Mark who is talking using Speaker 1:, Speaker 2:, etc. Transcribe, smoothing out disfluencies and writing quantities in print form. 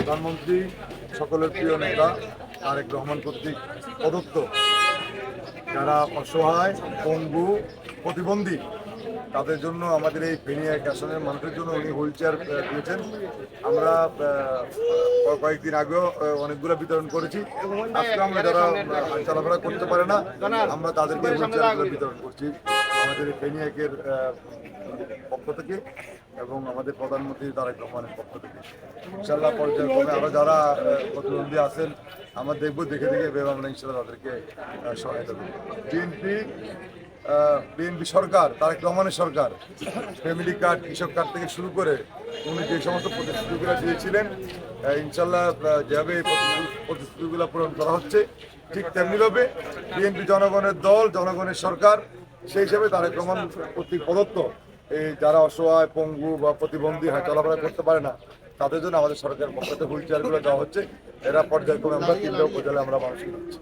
Speaker 1: প্রধানমন্ত্রী সকলের প্রিয় নেতা তারেক রহমান কর্তৃক প্রদত্ত যারা অসহায়, পঙ্গু, প্রতিবন্ধী তাদের জন্য আমাদের এই ফেনী এক আসনের মানুষের জন্য উনি হুইল চেয়ার দিয়েছেন। আমরা কয়েকদিন আগেও অনেকগুলো বিতরণ করেছি। আজকে আমরা যারা চলাফেরা করতে পারে না আমরা তাদেরকে হুইল চেয়ারগুলো বিতরণ করছি আমাদের ফেনী একের পক্ষ থেকে এবং আমাদের প্রধানমন্ত্রী তারেক রহমানের পক্ষ থেকে। ইনশাল্লাহ পর্যায়ক্রমে আরও যারা প্রতিবন্ধী আছেন আমরা দেখবো, দেখে আমরা ইনশাল্লাহ তাদেরকে সহায়তা দেবো। বিএনপি সরকার, তারেক রহমানের সরকার ফ্যামিলি কার্ড, কৃষক কার্ড থেকে শুরু করে উনি যে সমস্ত প্রতিশ্রুতিগুলো দিয়েছিলেন, ইনশাল্লাহ যেভাবে এই প্রতিশ্রুতিগুলো পূরণ করা হচ্ছে ঠিক তেমনিভাবে বিএনপি জনগণের দল, জনগণের সরকার, সেই হিসাবে তারেক রহমান কর্তৃক প্রদত্ত এই যারা অসহায়, পঙ্গু বা প্রতিবন্ধী চলাফেরা করতে পারে না তাদের জন্য আমাদের সরকারের পক্ষ থেকে হুইল চেয়ারগুলো দেওয়া হচ্ছে। এরা পর্যায়ক্রমে আমরা 3টা উপজেলায় আমরা মানুষকে দিচ্ছি।